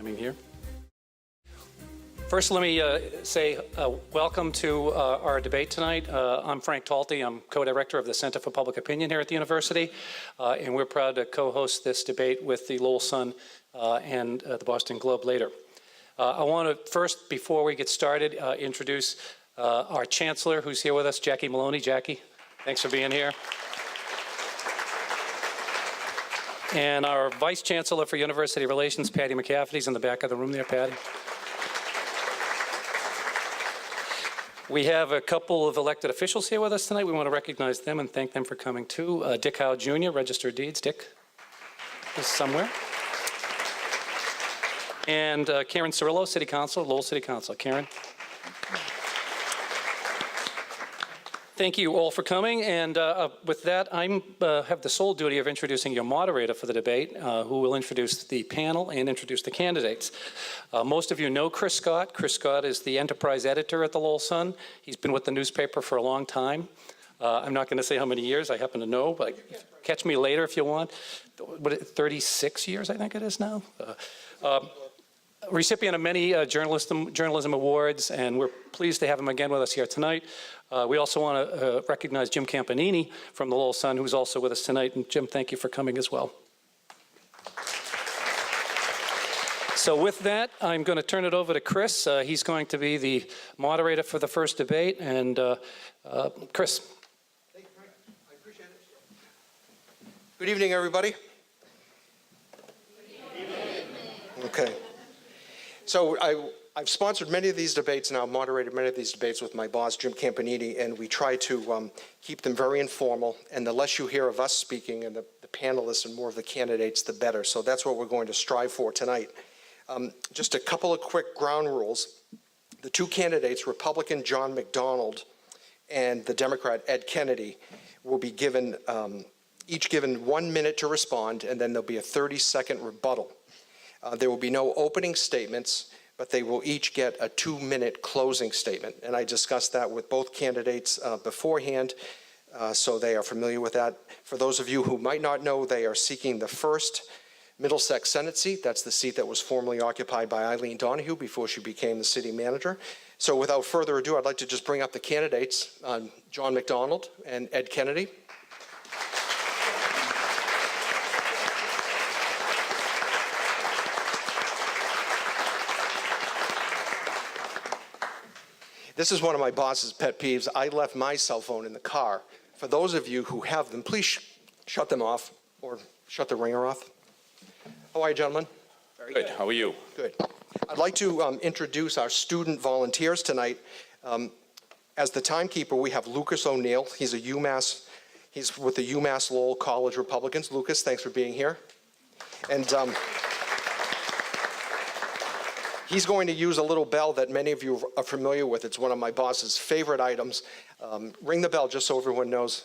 coming here. First, let me say welcome to our debate tonight. I'm Frank Talty. I'm co-director of the Center for Public Opinion here at the university, and we're proud to co-host this debate with the Lowell Sun and the Boston Globe later. I want to first, before we get started, introduce our Chancellor who's here with us, Jackie Maloney. Jackie, thanks for being here. And our Vice Chancellor for University Relations, Patty McCafferty's in the back of the room there, Patty. We have a couple of elected officials here with us tonight. We want to recognize them and thank them for coming too. Dick Howe Jr., Register of Deeds. Dick is somewhere. And Karen Cirillo, City Council, Lowell City Council. Karen. Thank you all for coming, and with that, I have the sole duty of introducing your moderator for the debate, who will introduce the panel and introduce the candidates. Most of you know Chris Scott. Chris Scott is the enterprise editor at the Lowell Sun. He's been with the newspaper for a long time. I'm not going to say how many years, I happen to know, but catch me later if you want. What, 36 years, I think it is now? Recipient of many journalism awards, and we're pleased to have him again with us here tonight. We also want to recognize Jim Campanini from the Lowell Sun, who's also with us tonight. And Jim, thank you for coming as well. So with that, I'm going to turn it over to Chris. He's going to be the moderator for the first debate. And Chris. Thank you, Frank. I appreciate it. Good evening, everybody. Good evening. Okay. So I've sponsored many of these debates and I've moderated many of these debates with my boss, Jim Campanini, and we try to keep them very informal. And the less you hear of us speaking and the panelists and more of the candidates, the better. So that's what we're going to strive for tonight. Just a couple of quick ground rules. The two candidates, Republican John McDonald and the Democrat Ed Kennedy, will be given, each given 1 minute to respond, and then there'll be a 30-second rebuttal. There will be no opening statements, but they will each get a 2-minute closing statement. And I discussed that with both candidates beforehand, so they are familiar with that. For those of you who might not know, they are seeking the first Middlesex Senate seat. That's the seat that was formerly occupied by Eileen Donahue before she became the city manager. So without further ado, I'd like to just bring up the candidates, John McDonald and Ed Kennedy. This is one of my boss's pet peeves. I left my cell phone in the car. For those of you who have them, please shut them off or shut the ringer off. How are you, gentlemen? Very good. How are you? Good. I'd like to introduce our student volunteers tonight. As the timekeeper, we have Lucas O'Neill. He's with the Umass Lowell College Republicans. Lucas, thanks for being here. And he's going to use a little bell that many of you are familiar with. It's one of my boss's favorite items. Ring the bell just so everyone knows.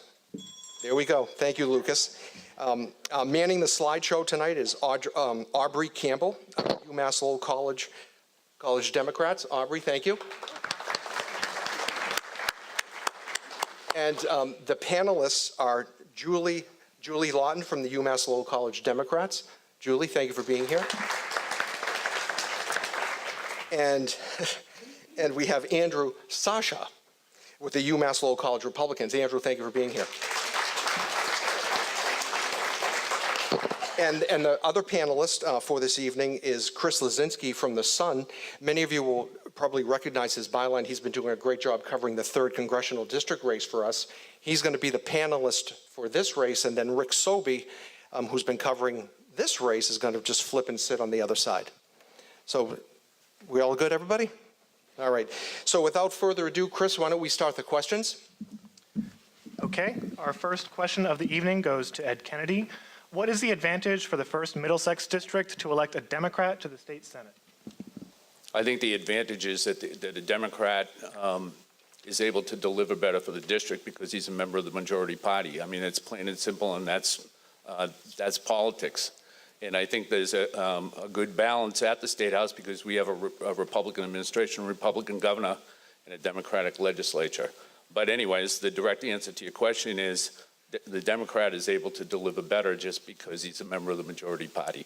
There we go. Thank you, Lucas. Manning the slideshow tonight is Aubrey Campbell, UMass Lowell College Democrats. Aubrey, thank you. And the panelists are Julie Lawton from the UMass Lowell College Democrats. Julie, thank you for being here. And we have Andrew Sasha with the UMass Lowell College Republicans. Andrew, thank you for being here. And the other panelist for this evening is Chris Lazinski from the Sun. Many of you will probably recognize his byline. He's been doing a great job covering the 3rd Congressional District race for us. He's going to be the panelist for this race, and then Rick Sobey, who's been covering this race, is going to just flip and sit on the other side. So we all good, everybody? All right. So without further ado, Chris, why don't we start the questions? Okay. Our first question of the evening goes to Ed Kennedy. What is the advantage for the 1st Middlesex District to elect a Democrat to the state Senate? I think the advantage is that the Democrat is able to deliver better for the district because he's a member of the majority party. I mean, it's plain and simple, and that's politics. And I think there's a good balance at the State House because we have a Republican administration, a Republican governor, and a Democratic legislature. But anyways, the direct answer to your question is the Democrat is able to deliver better just because he's a member of the majority party.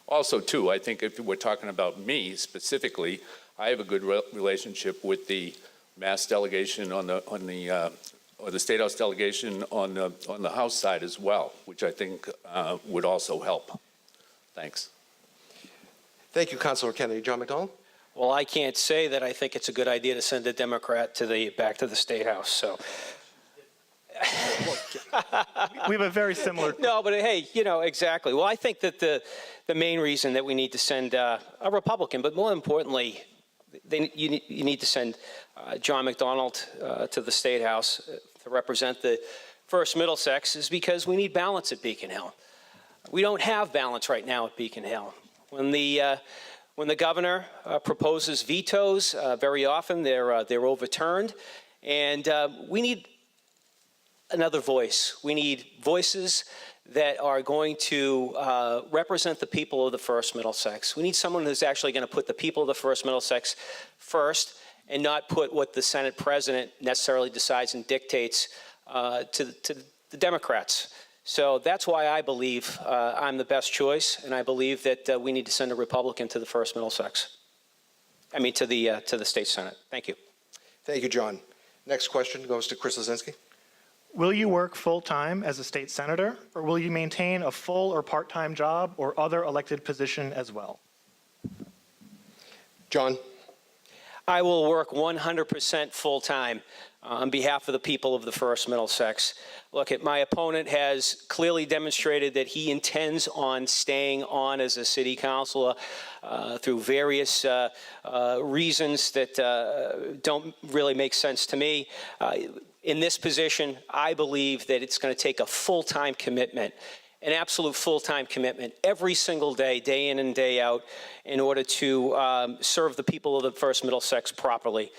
Also, too, I think if we're talking about me specifically, I have a good relationship with the Mass delegation or the State House delegation on the House side as well, which I think would also help. Thanks. Thank you, Councilor Kennedy. John McDonald? Well, I can't say that I think it's a good idea to send a Democrat back to the State House, so. We have a very similar. No, but hey, exactly. Well, I think that the main reason that we need to send a Republican, but more importantly, you need to send John McDonald to the State House to represent the 1st Middlesex is because we need balance at Beacon Hill. We don't have balance right now at Beacon Hill. When the governor proposes vetoes, very often they're overturned, and we need another voice. We need voices that are going to represent the people of the 1st Middlesex. We need someone who's actually going to put the people of the 1st Middlesex first and not put what the Senate president necessarily decides and dictates to the Democrats. So that's why I believe I'm the best choice, and I believe that we need to send a Republican to the 1st Middlesex. I mean, to the state Senate. Thank you. Thank you, John. Next question goes to Chris Lozinski. Will you work full-time as a state senator, or will you maintain a full or part-time job or other elected position as well? John? I will work 100% full-time on behalf of the people of the 1st Middlesex. Look, my opponent has clearly demonstrated that he intends on staying on as a city councilor through various reasons that don't really make sense to me. In this position, I believe that it's going to take a full-time commitment, an absolute full-time commitment every single day, day in and day out, in order to serve the people of the 1st Middlesex properly.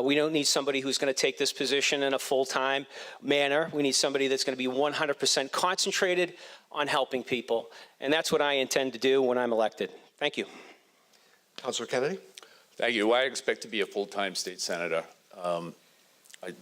We don't need somebody who's going to take this position in a full-time manner. We need somebody that's going to be 100% concentrated on helping people. And that's what I intend to do when I'm elected. Thank you. Councilor Kennedy? Thank you. I expect to be a full-time state senator.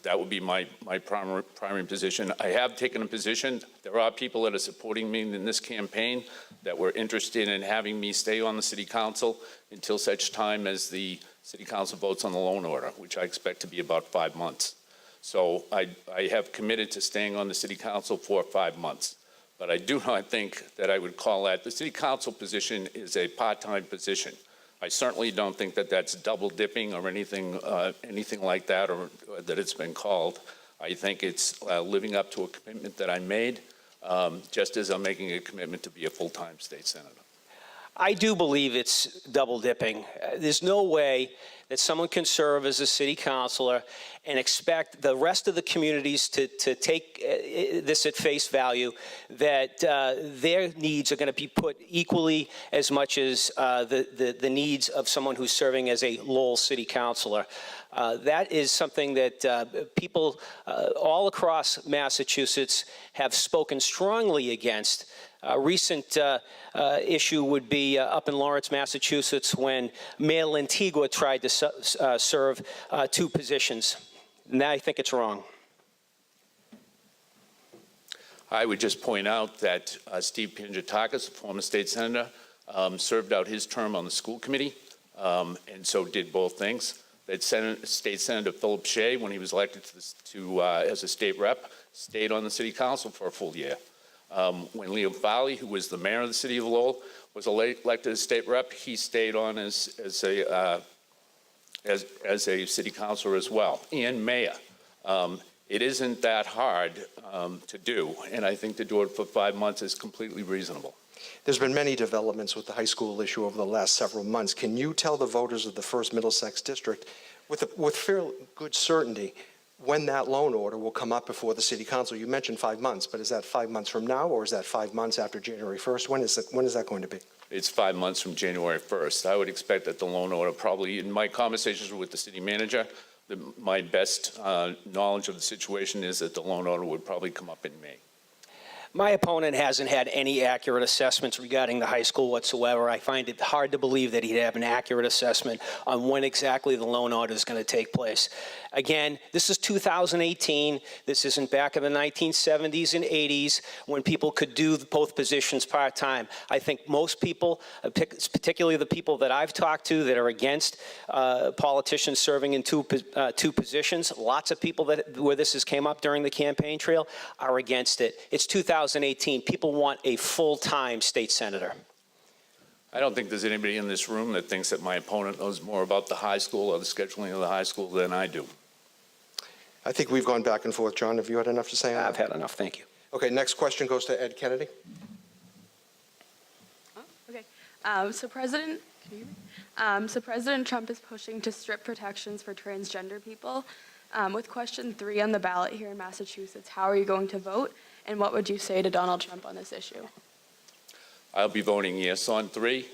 That would be my primary position. I have taken a position. There are people that are supporting me in this campaign that were interested in having me stay on the city council until such time as the city council votes on the loan order, which I expect to be about 5 months. So I have committed to staying on the city council for 5 months. But I do not think that I would call that. The city council position is a part-time position. I certainly don't think that that's double dipping or anything like that, or that it's been called. I think it's living up to a commitment that I made, just as I'm making a commitment to be a full-time state senator. I do believe it's double dipping. There's no way that someone can serve as a city councilor and expect the rest of the communities to take this at face value, that their needs are going to be put equally as much as the needs of someone who's serving as a Lowell city councilor. That is something that people all across Massachusetts have spoken strongly against. A recent issue would be up in Lawrence, Massachusetts, when Mayor Lantigua tried to serve 2 positions. And I think it's wrong. I would just point out that Steve Pangiatakis, a former state senator, served out his term on the school committee, and so did both things. That State Senator Philip Shea, when he was elected as a state rep, stayed on the city council for a full year. When Leo Fowley, who was the mayor of the city of Lowell, was elected as state rep, he stayed on as a city councilor as well, and mayor. It isn't that hard to do, and I think to do it for 5 months is completely reasonable. There's been many developments with the high school issue over the last several months. Can you tell the voters of the 1st Middlesex District with fairly good certainty when that loan order will come up before the city council? You mentioned 5 months, but is that 5 months from now, or is that 5 months after January 1st? When is that going to be? It's 5 months from January 1st. I would expect that the loan order probably, in my conversations with the city manager, my best knowledge of the situation is that the loan order would probably come up in May. My opponent hasn't had any accurate assessments regarding the high school whatsoever. I find it hard to believe that he'd have an accurate assessment on when exactly the loan order is going to take place. Again, this is 2018. This isn't back in the 1970s and 80s when people could do both positions part-time. I think most people, particularly the people that I've talked to that are against politicians serving in two positions, lots of people where this has came up during the campaign trail are against it. It's 2018. People want a full-time state senator. I don't think there's anybody in this room that thinks that my opponent knows more about the high school or the scheduling of the high school than I do. I think we've gone back and forth. John, have you had enough to say on that? I've had enough. Thank you. Okay, next question goes to Ed Kennedy. Okay. So President Trump is pushing to strip protections for transgender people. With question 3 on the ballot here in Massachusetts, how are you going to vote, and what would you say to Donald Trump on this issue? I'll be voting yes on 3.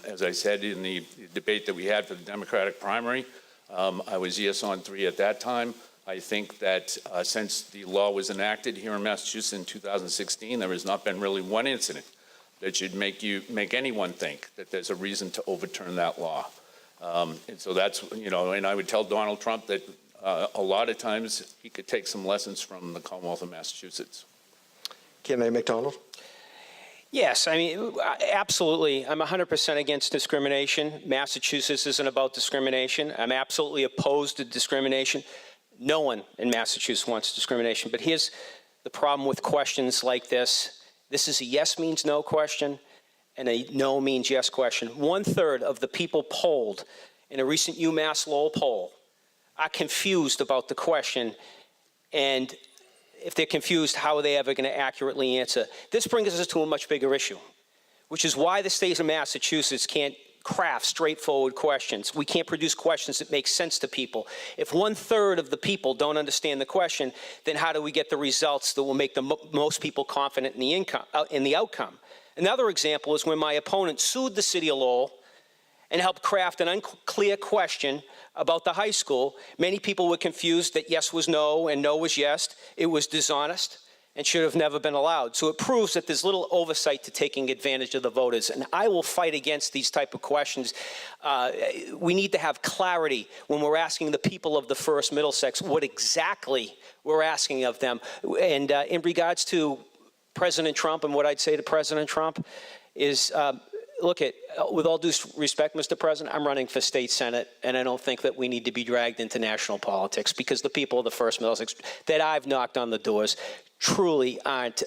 As I said in the debate that we had for the Democratic primary, I was yes on 3 at that time. I think that since the law was enacted here in Massachusetts in 2016, there has not been really one incident that should make anyone think that there's a reason to overturn that law. And so that's, and I would tell Donald Trump that a lot of times he could take some lessons from the Commonwealth of Massachusetts. Candidate McDonald. Yes, I mean, absolutely. I'm 100% against discrimination. Massachusetts isn't about discrimination. I'm absolutely opposed to discrimination. No one in Massachusetts wants discrimination. But here's the problem with questions like this. This is a yes means no question and a no means yes question. 1/3 of the people polled in a recent Umass Lowell poll are confused about the question, and if they're confused, how are they ever going to accurately answer? This brings us to a much bigger issue, which is why the state of Massachusetts can't craft straightforward questions. We can't produce questions that make sense to people. If 1/3 of the people don't understand the question, then how do we get the results that will make the most people confident in the outcome? Another example is when my opponent sued the city of Lowell and helped craft an unclear question about the high school. Many people were confused that yes was no and no was yes. It was dishonest and should have never been allowed. So it proves that there's little oversight to taking advantage of the voters. And I will fight against these type of questions. We need to have clarity when we're asking the people of the first Middlesex what exactly we're asking of them. And in regards to President Trump, and what I'd say to President Trump is, look, with all due respect, Mr. President, I'm running for state senate, and I don't think that we need to be dragged into national politics because the people of the first Middlesex that I've knocked on the doors truly aren't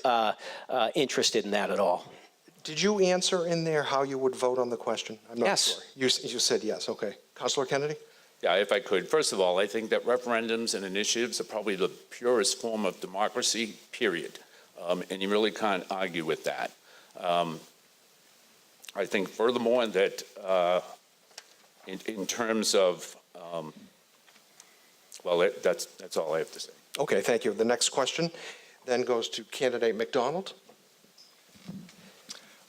interested in that at all. Did you answer in there how you would vote on the question? I'm not Yes. sure. You said yes. Okay. Councilor Kennedy? Yeah, if I could. First of all, I think that referendums and initiatives are probably the purest form of democracy, period. And you really can't argue with that. I think furthermore that in terms of, well, that's all I have to say. Okay, thank you. The next question then goes to candidate McDonald.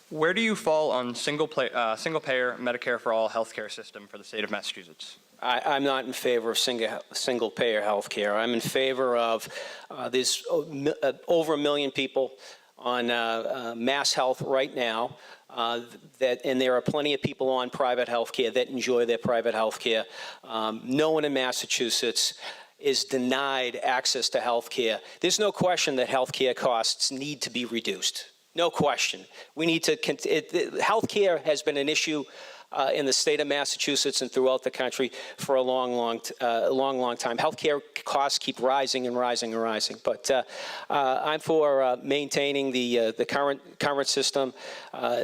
Where do you fall on single-payer Medicare for all healthcare system for the state of Massachusetts? I'm not in favor of single-payer health care. I'm in favor of there's over 1 million people on mass health right now, and there are plenty of people on private health care that enjoy their private health care. No one in Massachusetts is denied access to health care. There's no question that health care costs need to be reduced. No question. We need to, health care has been an issue in the state of Massachusetts and throughout the country for a long time. Healthcare costs keep rising and rising and rising. But I'm for maintaining the current system,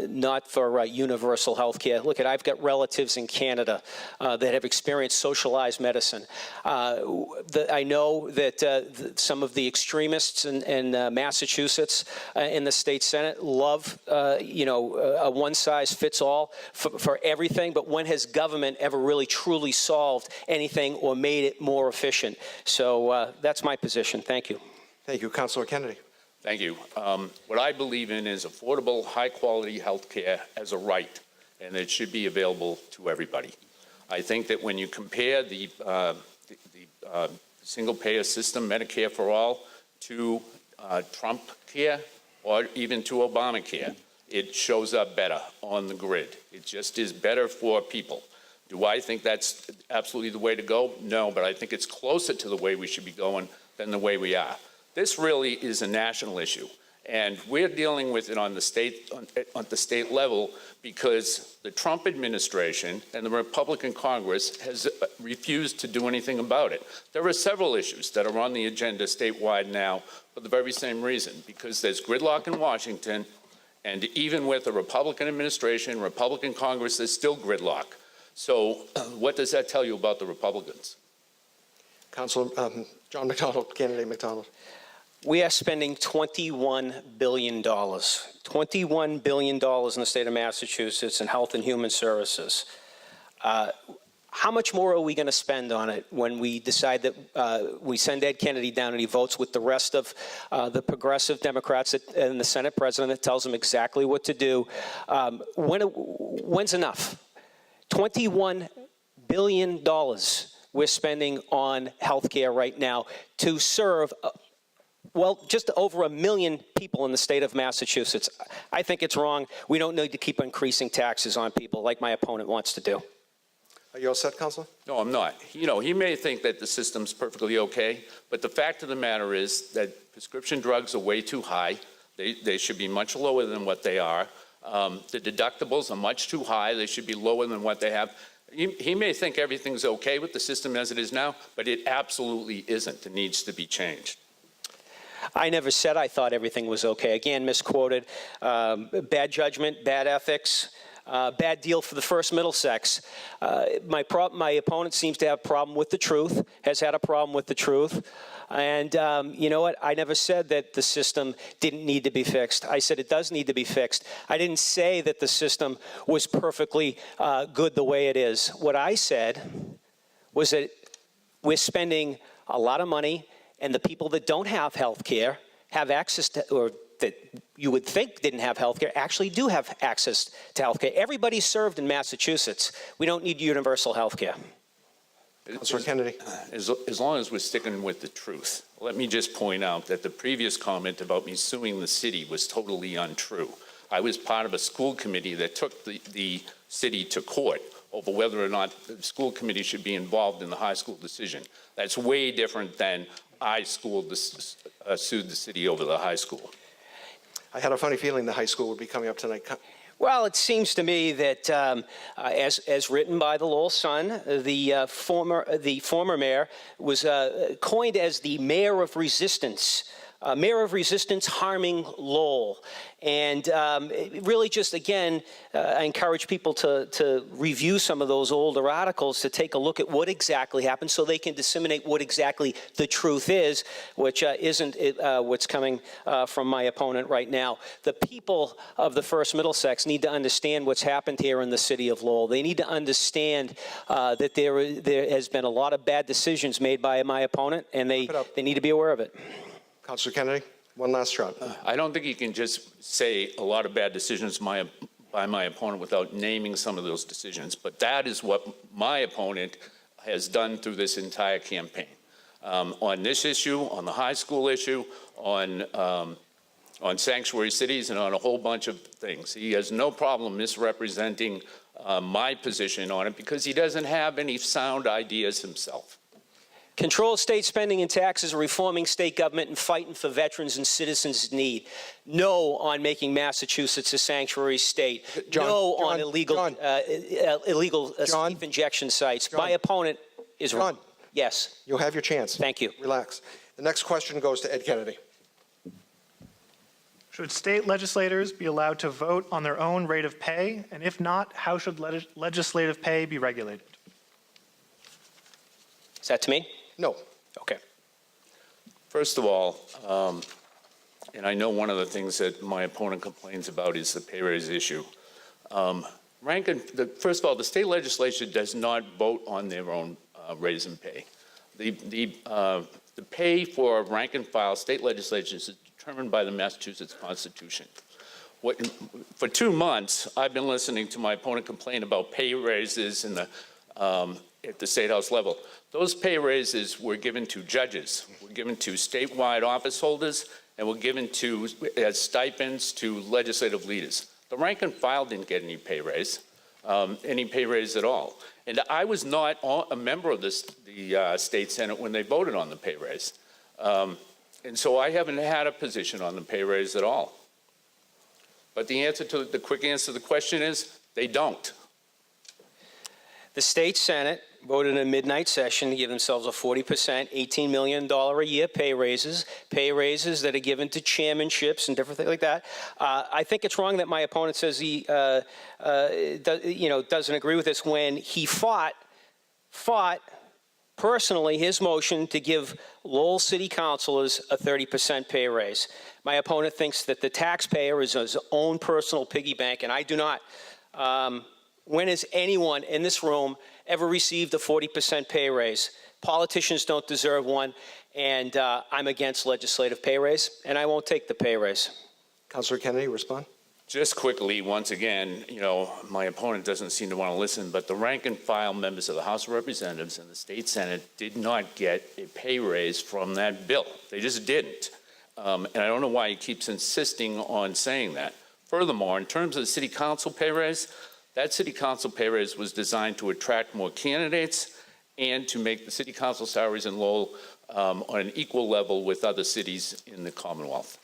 not for universal healthcare. Look, I've got relatives in Canada that have experienced socialized medicine. I know that some of the extremists in Massachusetts in the state Senate love, a one-size-fits-all for everything, but when has government ever really truly solved anything or made it more efficient? So that's my position. Thank you. Thank you. Councilor Kennedy. Thank you. What I believe in is affordable, high-quality health care as a right, and it should be available to everybody. I think that when you compare the single-payer system, Medicare for all, to Trump care, or even to Obamacare, it shows up better on the grid. It just is better for people. Do I think that's absolutely the way to go? No, but I think it's closer to the way we should be going than the way we are. This really is a national issue, and we're dealing with it on the state level because the Trump administration and the Republican Congress has refused to do anything about it. There are several issues that are on the agenda statewide now for the very same reason, because there's gridlock in Washington, and even with the Republican administration, Republican Congress, there's still gridlock. So what does that tell you about the Republicans? Councilor John McDonald, candidate McDonald. We are spending $21 billion. $21 billion in the state of Massachusetts in health and human services. How much more are we going to spend on it when we decide that we send Ed Kennedy down and he votes with the rest of the progressive Democrats and the Senate president that tells them exactly what to do? When's enough? $21 billion we're spending on health care right now to serve just over 1 million people in the state of Massachusetts. I think it's wrong. We don't need to keep increasing taxes on people like my opponent wants to do. Are you all set, Councilor? No, I'm not. You know, he may think that the system's perfectly okay, but the fact of the matter is that prescription drugs are way too high. They should be much lower than what they are. The deductibles are much too high. They should be lower than what they have. He may think everything's okay with the system as it is now, but it absolutely isn't. It needs to be changed. I never said I thought everything was okay. Again, misquoted. Bad judgment, bad ethics, bad deal for the first Middlesex. My opponent seems to have a problem with the truth, has had a problem with the truth. And you know what? I never said that the system didn't need to be fixed. I said it does need to be fixed. I didn't say that the system was perfectly good the way it is. What I said was that we're spending a lot of money, and the people that don't have health care have access to, or that you would think didn't have health care, actually do have access to health care. Everybody's served in Massachusetts. We don't need universal health care. Councilor Kennedy. As long as we're sticking with the truth, let me just point out that the previous comment about me suing the city was totally untrue. I was part of a school committee that took the city to court over whether or not the school committee should be involved in the high school decision. That's way different than I sued the city over the high school. I had a funny feeling the high school would be coming up tonight. Well, it seems to me that, as written by the Lowell Sun, the former mayor was coined as the mayor of resistance. Mayor of resistance harming Lowell. And really just, again, I encourage people to review some of those older articles to take a look at what exactly happened so they can disseminate what exactly the truth is, which isn't what's coming from my opponent right now. The people of the First Middlesex need to understand what's happened here in the city of Lowell. They need to understand that there has been a lot of bad decisions made by my opponent, and they need to be aware of it. Councilor Kennedy, one last shot. I don't think you can just say a lot of bad decisions by my opponent without naming some of those decisions, but that is what my opponent has done through this entire campaign. On this issue, on the high school issue, on sanctuary cities, and on a whole bunch of things. He has no problem misrepresenting my position on it because he doesn't have any sound ideas himself. Control state spending and taxes, reforming state government, and fighting for veterans and citizens' need. No on making Massachusetts a sanctuary state. On illegal safe injection sites. My opponent is wrong. Yes. You'll have your chance. Thank you. Relax. The next question goes to Ed Kennedy. Should state legislators be allowed to vote on their own rate of pay? And if not, how should legislative pay be regulated? Is that to me? No. Okay. First of all, and I know one of the things that my opponent complains about is the pay raise issue. First of all, the state legislature does not vote on their own raise in pay. The pay for rank and file state legislatures is determined by the Massachusetts Constitution. For 2 months, I've been listening to my opponent complain about pay raises in at the State House level. Those pay raises were given to judges, were given to statewide office holders, and were given as stipends to legislative leaders. The rank and file didn't get any pay raise at all. And I was not a member of the state Senate when they voted on the pay raise. And so I haven't had a position on the pay raise at all. But the quick answer to the question is, they don't. The state Senate voted in a midnight session to give themselves a 40%, $18 million a year pay raises that are given to chairmanships and different things like that. I think it's wrong that my opponent says he doesn't agree with this when he fought personally his motion to give Lowell City councilors a 30% pay raise. My opponent thinks that the taxpayer is his own personal piggy bank, and I do not. When has anyone in this room ever received a 40% pay raise? Politicians don't deserve one, and I'm against legislative pay raise, and I won't take the pay raise. Councilor Kennedy, respond. Just quickly, once again, my opponent doesn't seem to want to listen, but the rank and file members of the House of Representatives and the state Senate did not get a pay raise from that bill. They just didn't. And I don't know why he keeps insisting on saying that. Furthermore, in terms of the city council pay raise, that city council pay raise was designed to attract more candidates and to make the city council salaries in Lowell on an equal level with other cities in the Commonwealth.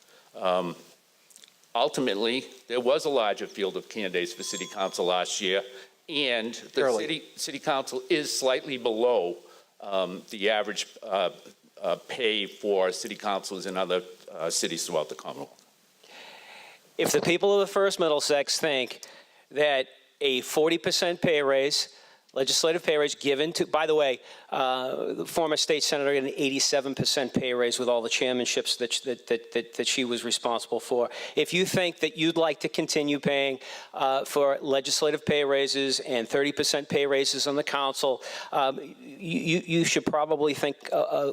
Ultimately, there was a larger field of candidates for city council last year, and the city council is slightly below the average pay for city councils in other cities throughout the Commonwealth. If the people of the First Middlesex think that a 40% pay raise, legislative pay raise given to, by the way, the former state senator got an 87% pay raise with all the chairmanships that she was responsible for. If you think that you'd like to continue paying for legislative pay raises and 30% pay raises on the council, you should probably think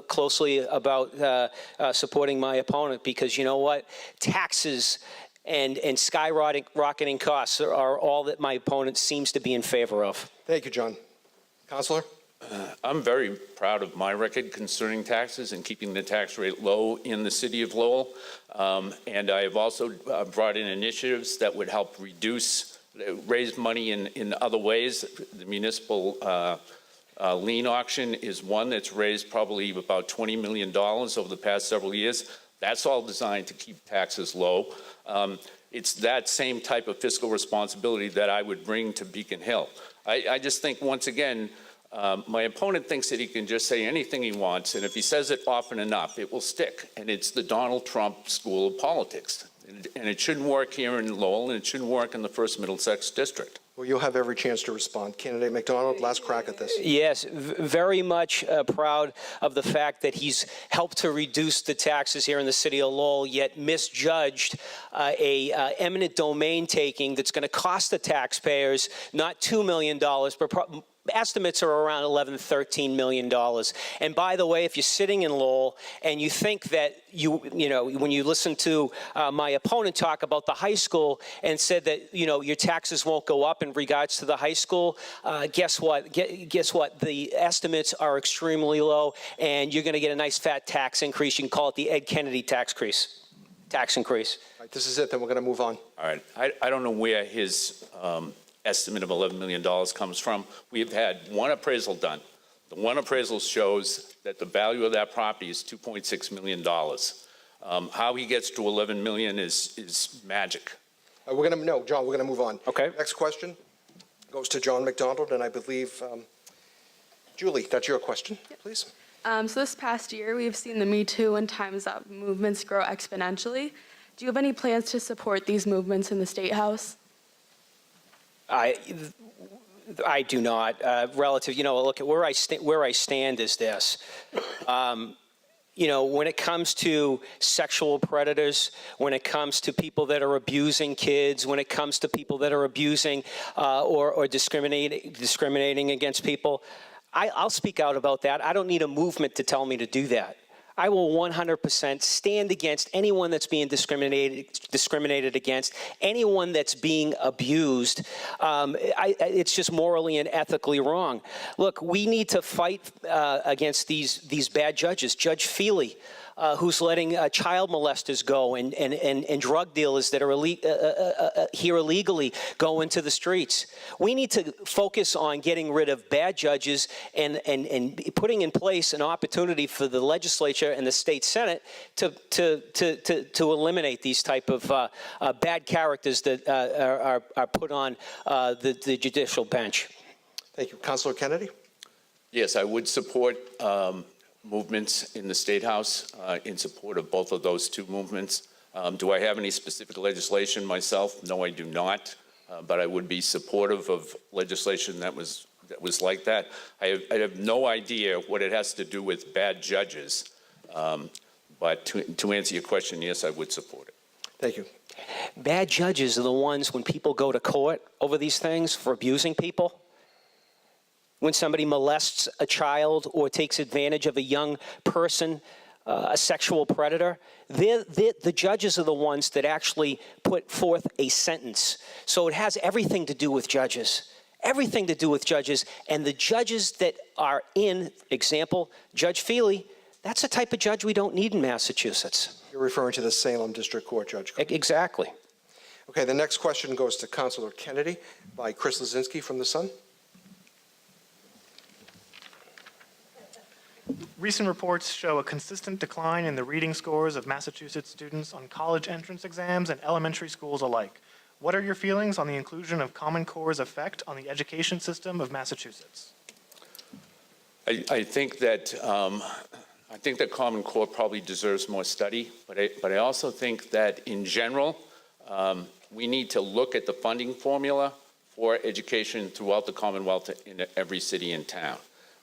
closely about supporting my opponent, because you know what? Taxes and skyrocketing costs are all that my opponent seems to be in favor of. Thank you, John. Councilor? I'm very proud of my record concerning taxes and keeping the tax rate low in the city of Lowell. And I have also brought in initiatives that would help raise money in other ways. The municipal lien auction is one that's raised probably about $20 million over the past several years. That's all designed to keep taxes low. It's that same type of fiscal responsibility that I would bring to Beacon Hill. I just think, once again, my opponent thinks that he can just say anything he wants, and if he says it often enough, it will stick. And it's the Donald Trump school of politics. And it shouldn't work here in Lowell, and it shouldn't work in the First Middlesex District. Well, you'll have every chance to respond. Candidate McDonald, last crack at this. Yes, very much proud of the fact that he's helped to reduce the taxes here in the city of Lowell, yet misjudged a eminent domain taking that's going to cost the taxpayers not $2 million, but estimates are around $11, $13 million. And by the way, if you're sitting in Lowell and you think that when you listen to my opponent talk about the high school and said that, your taxes won't go up in regards to the high school, guess what? Guess what? The estimates are extremely low, and you're going to get a nice fat tax increase. You can call it the Ed Kennedy tax increase. All right, this is it, then we're going to move on. All right. I don't know where his estimate of $11 million comes from. We have had one appraisal done. The one appraisal shows that the value of that property is $2.6 million. How he gets to $11 million is magic. John, we're going to move on. Okay. Next question goes to John McDonald, and I believe, Julie, that's your question, please. So this past year, we've seen the Me Too and Time's Up movements grow exponentially. Do you have any plans to support these movements in the State House? I do not. Relative, look at where I stand is this. When it comes to sexual predators, when it comes to people that are abusing kids, when it comes to people that are abusing or discriminating against people, I'll speak out about that. I don't need a movement to tell me to do that. I will 100% stand against anyone that's being discriminated against, anyone that's being abused. It's just morally and ethically wrong. Look, we need to fight against these bad judges. Judge Feely who's letting child molesters go and drug dealers that are here illegally go into the streets. We need to focus on getting rid of bad judges and putting in place an opportunity for the legislature and the state senate to eliminate these type of bad characters that are put on the judicial bench. Thank you. Councilor Kennedy? Yes, I would support movements in the State House in support of both of those two movements. Do I have any specific legislation myself? No, I do not. But I would be supportive of legislation that was like that. I have no idea what it has to do with bad judges. But to answer your question, yes, I would support it. Thank you. Bad judges are the ones when people go to court over these things for abusing people. When somebody molests a child or takes advantage of a young person, a sexual predator, the judges are the ones that actually put forth a sentence. So it has everything to do with judges. Everything to do with judges. And the judges that are in, example, Judge Feely, that's the type of judge we don't need in Massachusetts. You're referring to the Salem District Court, Judge. Exactly. Okay, the next question goes to Councilor Kennedy by Chris Lazinski from The Sun. Recent reports show a consistent decline in the reading scores of Massachusetts students on college entrance exams and elementary schools alike. What are your feelings on the inclusion of Common Core's effect on the education system of Massachusetts? I think that Common Core probably deserves more study, but I also think that in general, we need to look at the funding formula for education throughout the Commonwealth in every city and town.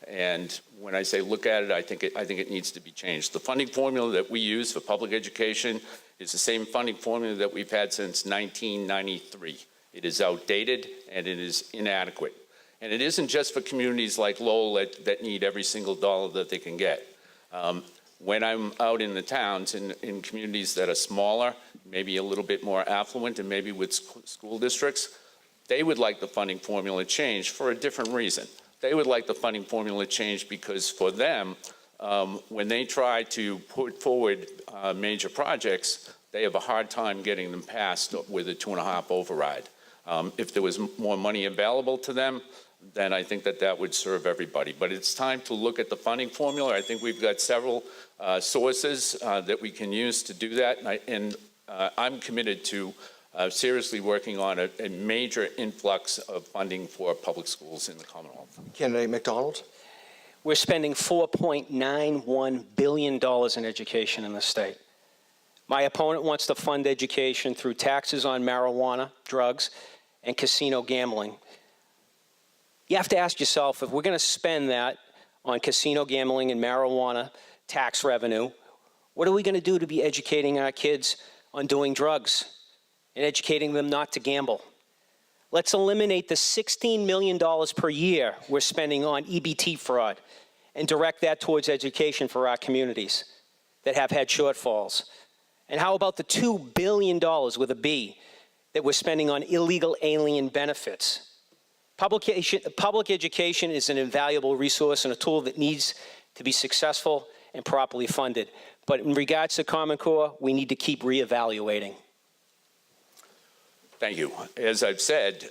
And when I say look at it, I think it needs to be changed. The funding formula that we use for public education is the same funding formula that we've had since 1993. It is outdated and it is inadequate. And it isn't just for communities like Lowell that need every single dollar that they can get. When I'm out in the towns, in communities that are smaller, maybe a little bit more affluent, and maybe with school districts, they would like the funding formula changed for a different reason. They would like the funding formula changed because for them, when they try to put forward major projects, they have a hard time getting them passed with a 2.5 override. If there was more money available to them, then I think that would serve everybody. But it's time to look at the funding formula. I think we've got several sources that we can use to do that, and I'm committed to seriously working on a major influx of funding for public schools in the Commonwealth. Candidate McDonald? We're spending $4.91 billion in education in the state. My opponent wants to fund education through taxes on marijuana, drugs, and casino gambling. You have to ask yourself, if we're going to spend that on casino gambling and marijuana tax revenue, what are we going to do to be educating our kids on doing drugs and educating them not to gamble? Let's eliminate the $16 million per year we're spending on EBT fraud and direct that towards education for our communities that have had shortfalls. And how about the $2 billion with a B that we're spending on illegal alien benefits? Public education is an invaluable resource and a tool that needs to be successful and properly funded. But in regards to Common Core, we need to keep reevaluating. Thank you. As I've said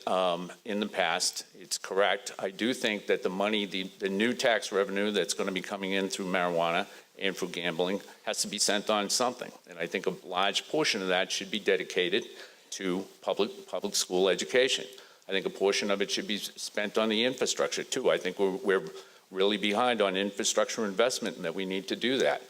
in the past, it's correct. I do think that the money, the new tax revenue that's going to be coming in through marijuana and through gambling has to be sent on something. And I think a large portion of that should be dedicated to public school education. I think a portion of it should be spent on the infrastructure too. I think we're really behind on infrastructure investment and that we need to do that.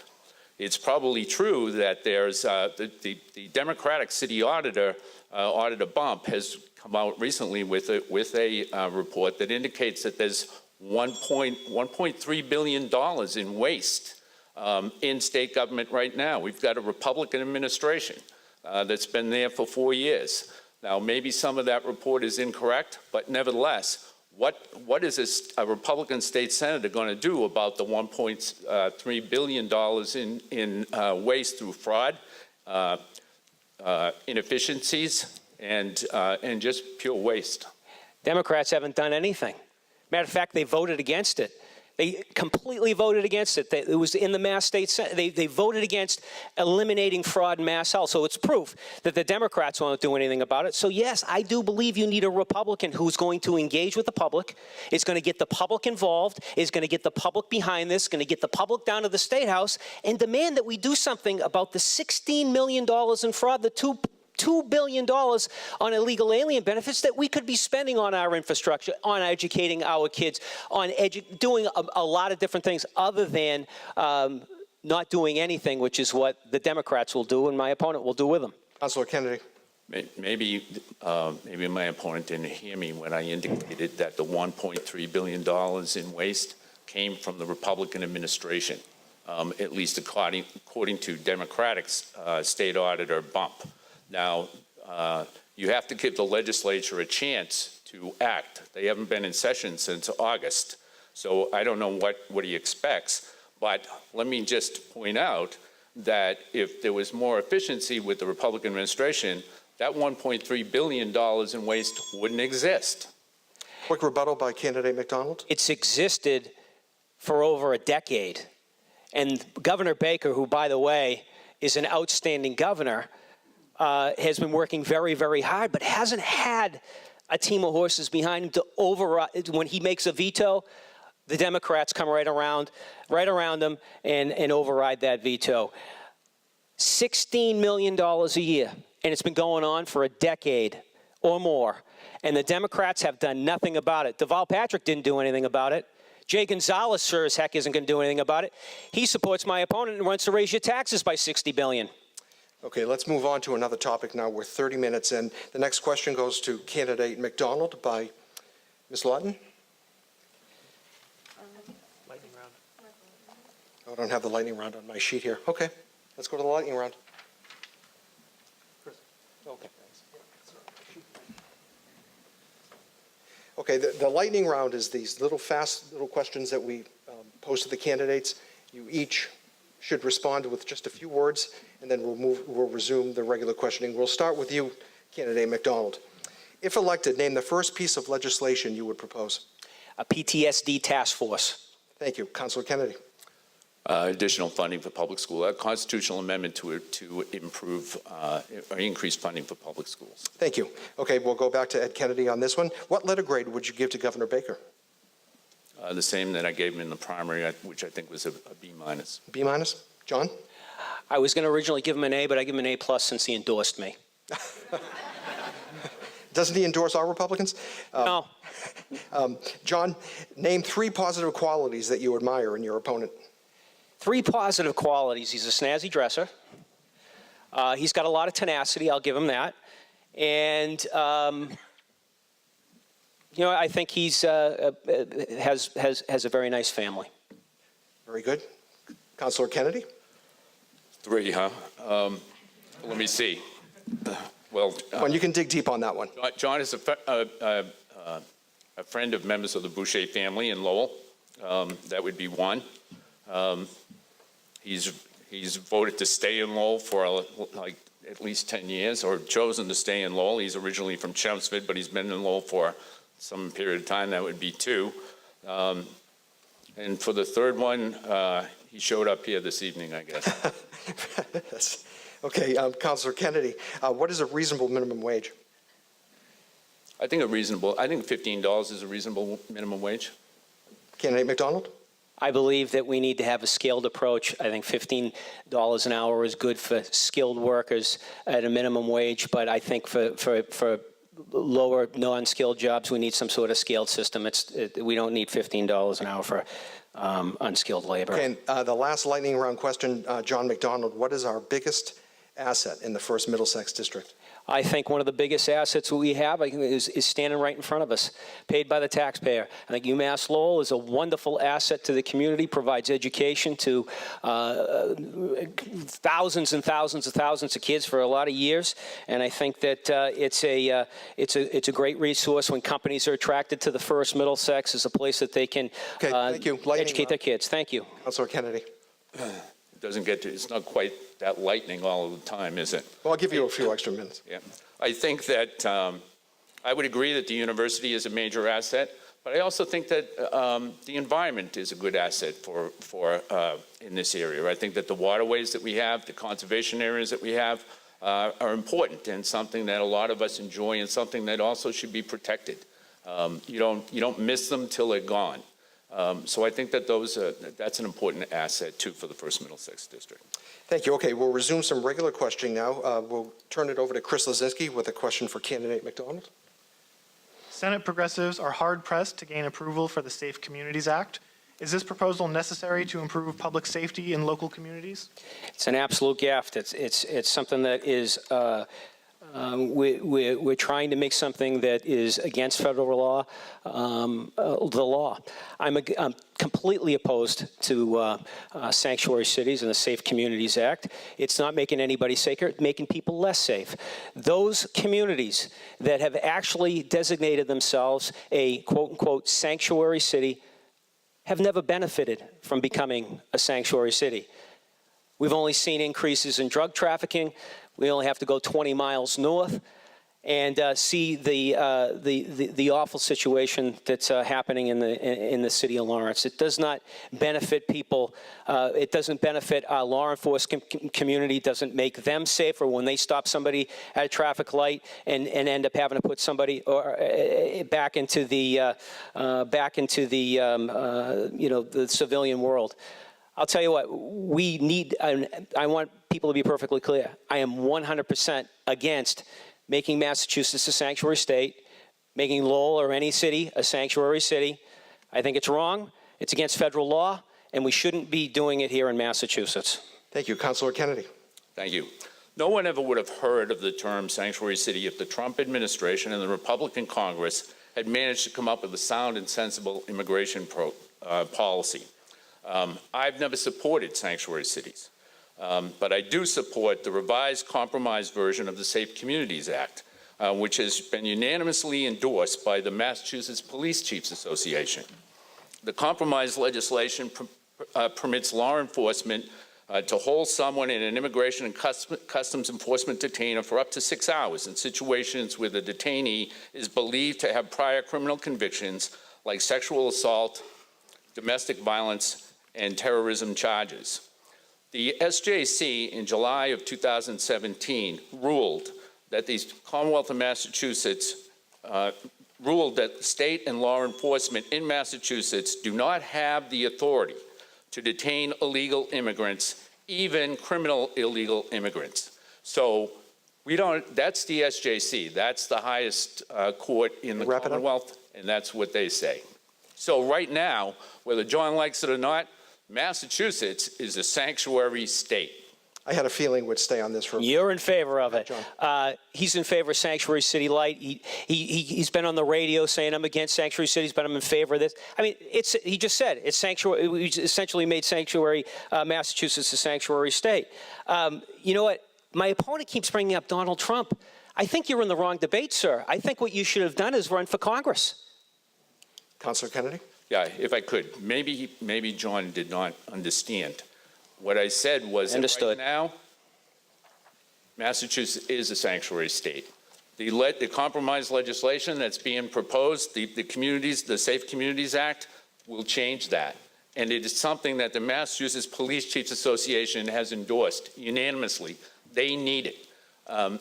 It's probably true that there's the Democratic city auditor, Auditor Bump, has come out recently with a report that indicates that there's $1.3 billion in waste in state government right now. We've got a Republican administration that's been there for 4 years. Now, maybe some of that report is incorrect, but nevertheless, what is a Republican state senator going to do about the $1.3 billion in waste through fraud, inefficiencies, and just pure waste? Democrats haven't done anything. Matter of fact, they voted against it. They completely voted against it. It was in the Mass State Senate. They voted against eliminating fraud in Mass Health. So it's proof that the Democrats won't do anything about it. So yes, I do believe you need a Republican who's going to engage with the public, is going to get the public involved, is going to get the public behind this, going to get the public down to the State House and demand that we do something about the $16 million in fraud, the $2 billion on illegal alien benefits that we could be spending on our infrastructure, on educating our kids, on doing a lot of different things other than not doing anything, which is what the Democrats will do and my opponent will do with them. Councilor Kennedy. Maybe my opponent didn't hear me when I indicated that the $1.3 billion in waste came from the Republican administration, at least according to Democratic state auditor Bump. Now, you have to give the legislature a chance to act. They haven't been in session since August, so I don't know what he expects. But let me just point out that if there was more efficiency with the Republican administration, that $1.3 billion in waste wouldn't exist. Quick rebuttal by candidate McDonald. It's existed for over a decade. And Governor Baker, who, by the way, is an outstanding governor, has been working very, very hard, but hasn't had a team of horses behind him to override. When he makes a veto, the Democrats come right around him and override that veto. $16 million a year, and it's been going on for a decade or more. And the Democrats have done nothing about it. Deval Patrick didn't do anything about it. Jay Gonzalez sure as heck isn't going to do anything about it. He supports my opponent and wants to raise your taxes by $60 billion. Okay, let's move on to another topic now. We're 30 minutes in. The next question goes to candidate McDonald by Ms. Lawton. Lightning round. Oh, I don't have the lightning round on my sheet here. Okay, let's go to the lightning round. Okay. Okay, the lightning round is these fast little questions that we pose to the candidates. You each should respond with just a few words, and then we'll resume the regular questioning. We'll start with you, candidate McDonald. If elected, name the first piece of legislation you would propose. A PTSD task force. Thank you. Councilor Kennedy. Additional funding for public school, a constitutional amendment to improve or increase funding for public schools. Thank you. Okay, we'll go back to Ed Kennedy on this one. What letter grade would you give to Governor Baker? The same that I gave him in the primary, which I think was a B minus. B minus? John? I was going to originally give him an A, but I give him an A plus since he endorsed me. Doesn't he endorse our Republicans? No. John, name 3 positive qualities that you admire in your opponent. 3 positive qualities. He's a snazzy dresser. He's got a lot of tenacity. I'll give him that. And I think he's has a very nice family. Very good. Councilor Kennedy? 3, huh? Let me see. Well, you can dig deep on that one. John is a friend of members of the Boucher family in Lowell. That would be 1. He's voted to stay in Lowell for like at least 10 years, or chosen to stay in Lowell. He's originally from Chelmsford, but he's been in Lowell for some period of time. That would be 2. And for the 3rd one, he showed up here this evening, I guess. Okay, Councilor Kennedy, what is a reasonable minimum wage? I think $15 is a reasonable minimum wage. Candidate McDonald? I believe that we need to have a scaled approach. I think $15 an hour is good for skilled workers at a minimum wage, but I think for lower non-skilled jobs, we need some sort of scaled system. We don't need $15 an hour for unskilled labor. Okay, and the last lightning round question, John McDonald, what is our biggest asset in the 1st Middlesex District? I think one of the biggest assets we have is standing right in front of us, paid by the taxpayer. I think Umass Lowell is a wonderful asset to the community, provides education to thousands and thousands and thousands of kids for a lot of years. And I think that it's a great resource when companies are attracted to the 1st Middlesex as a place that they can educate their kids. Thank you. Councilor Kennedy. It's not quite that lightning all of the time, is it? Well, I'll give you a few extra minutes. Yeah. I think that I would agree that the university is a major asset, But I also think that the environment is a good asset for in this area. I think that the waterways that we have, the conservation areas that we have, are important and something that a lot of us enjoy and something that also should be protected. You don't miss them till they're gone. So I think that that's an important asset too for the First Middlesex District. Thank you. Okay, we'll resume some regular questioning now. We'll turn it over to Chris Lozinski with a question for candidate McDonald. Senate progressives are hard-pressed to gain approval for the Safe Communities Act. Is this proposal necessary to improve public safety in local communities? It's an absolute gift. It's something that is, we're trying to make something that is against federal law, the law. I'm completely opposed to sanctuary cities and the Safe Communities Act. It's not making anybody safer, it's making people less safe. Those communities that have actually designated themselves a quote-unquote sanctuary city have never benefited from becoming a sanctuary city. We've only seen increases in drug trafficking. We only have to go 20 miles north and see the awful situation that's happening in the city of Lawrence. It does not benefit people. It doesn't benefit our law enforcement community. It doesn't make them safer when they stop somebody at a traffic light and end up having to put somebody back into the the civilian world. I'll tell you what, we need, I want people to be perfectly clear. I am 100% against making Massachusetts a sanctuary state, making Lowell or any city a sanctuary city. I think it's wrong, it's against federal law, and we shouldn't be doing it here in Massachusetts. Thank you. Councilor Kennedy. Thank you. No one ever would have heard of the term sanctuary city if the Trump administration and the Republican Congress had managed to come up with a sound and sensible immigration policy. I've never supported sanctuary cities, but I do support the revised compromise version of the Safe Communities Act, which has been unanimously endorsed by the Massachusetts Police Chiefs Association. The compromise legislation permits law enforcement to hold someone in an immigration and customs enforcement detainer for up to 6 hours in situations where the detainee is believed to have prior criminal convictions like sexual assault, domestic violence, and terrorism charges. The SJC in July of 2017 ruled that the Commonwealth of Massachusetts ruled that the state and law enforcement in Massachusetts do not have the authority to detain illegal immigrants, even criminal illegal immigrants. So we don't, that's the SJC, that's the highest court in the Commonwealth, and that's what they say. So right now, whether John likes it or not, Massachusetts is a sanctuary state. I had a feeling we'd stay on this for. You're in favor of it. John. He's in favor of Sanctuary City Light. He's been on the radio saying I'm against sanctuary cities, but I'm in favor of this. I mean, he just said it's sanctuary. We essentially made sanctuary Massachusetts a sanctuary state. You know what? My opponent keeps bringing up Donald Trump. I think you're in the wrong debate, sir. I think what you should have done is run for Congress. Councilor Kennedy. Yeah, if I could, maybe John did not understand. What I said was that right now, Massachusetts is a sanctuary state. The compromise legislation that's being proposed, the Safe Communities Act, will change that. And it is something that the Massachusetts Police Chiefs Association has endorsed unanimously. They need it.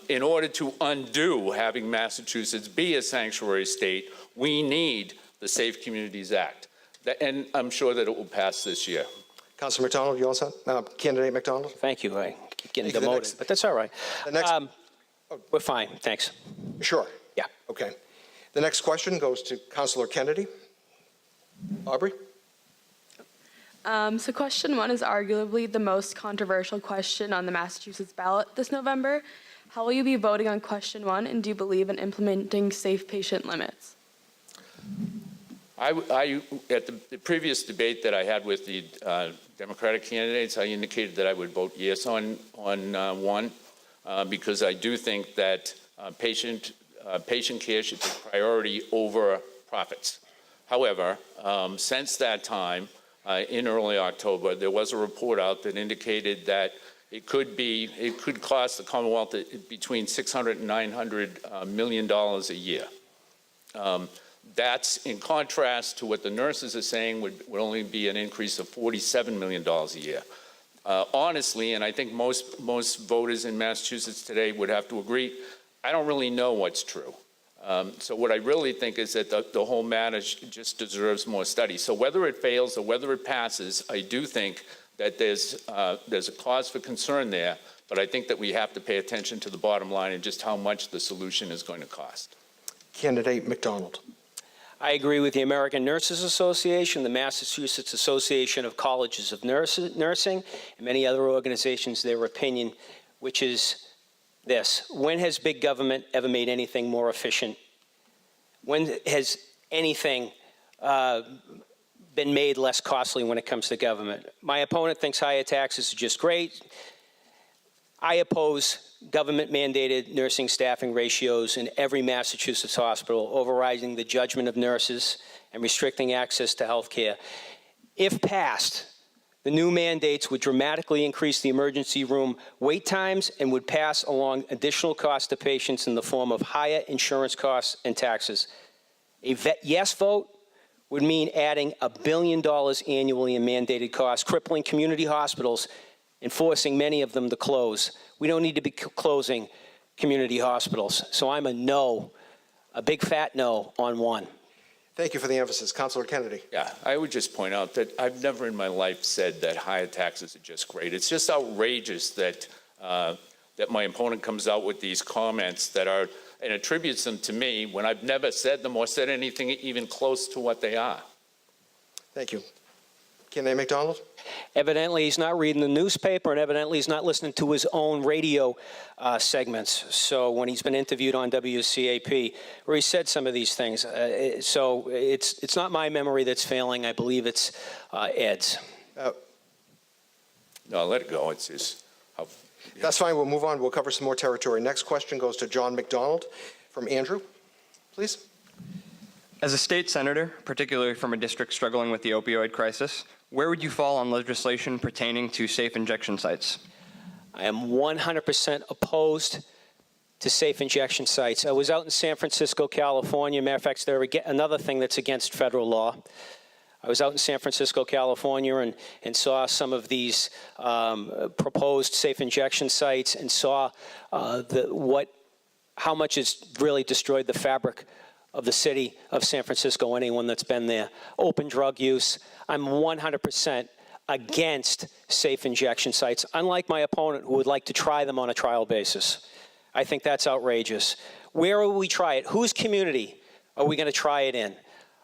In order to undo having Massachusetts be a sanctuary state, we need the Safe Communities Act. And I'm sure that it will pass this year. Councilor McDonald, you all set? Candidate McDonald. Thank you. I keep getting Thank you. demoted, but that's all right. The next, We're fine. Thanks. Sure. Yeah. Okay. The next question goes to Councilor Kennedy. Aubrey. So question 1 is arguably the most controversial question on the Massachusetts ballot this November. How will you be voting on question 1, and do you believe in implementing safe patient limits? At the previous debate that I had with the Democratic candidates, I indicated that I would vote yes on 1 because I do think that patient care should take priority over profits. However, since that time, in early October, there was a report out that indicated that it could cost the Commonwealth between $600 and $900 million a year. That's in contrast to what the nurses are saying would only be an increase of $47 million a year. Honestly, and I think most voters in Massachusetts today would have to agree, I don't really know what's true. So what I really think is that the whole matter just deserves more study. So whether it fails or whether it passes, I do think that there's a cause for concern there, but I think that we have to pay attention to the bottom line and just how much the solution is going to cost. Candidate McDonald. I agree with the American Nurses Association, the Massachusetts Association of Colleges of Nursing, and many other organizations, their opinion, which is this: when has big government ever made anything more efficient? When has anything been made less costly when it comes to government? My opponent thinks higher taxes are just great. I oppose government-mandated nursing staffing ratios in every Massachusetts hospital, overriding the judgment of nurses and restricting access to health care. If passed, the new mandates would dramatically increase the emergency room wait times and would pass along additional costs to patients in the form of higher insurance costs and taxes. A yes vote would mean adding $1 billion annually in mandated costs, crippling community hospitals and forcing many of them to close. We don't need to be closing community hospitals. So I'm a no, a big fat no on one. Thank you for the emphasis. Councilor Kennedy. Yeah, I would just point out that I've never in my life said that higher taxes are just great. It's just outrageous that that my opponent comes out with these comments that are, and attributes them to me when I've never said them or said anything even close to what they are. Thank you. Candidate McDonald. Evidently, he's not reading the newspaper, and evidently he's not listening to his own radio segments. So when he's been interviewed on WCAP, where he said some of these things. So it's not my memory that's failing. I believe it's Ed's. No, let it go. It's just how. Yeah. That's fine. We'll move on. We'll cover some more territory. Next question goes to John McDonald from Andrew, please. As a state senator, particularly from a district struggling with the opioid crisis, where would you fall on legislation pertaining to safe injection sites? I am 100% opposed to safe injection sites. I was out in San Francisco, California. Matter of fact, there another thing that's against federal law. I was out in San Francisco, California, and saw some of these proposed safe injection sites and saw how much it's really destroyed the fabric of the city of San Francisco, anyone that's been there. Open drug use. I'm 100% against safe injection sites, unlike my opponent who would like to try them on a trial basis. I think that's outrageous. Where will we try it? Whose community are we going to try it in?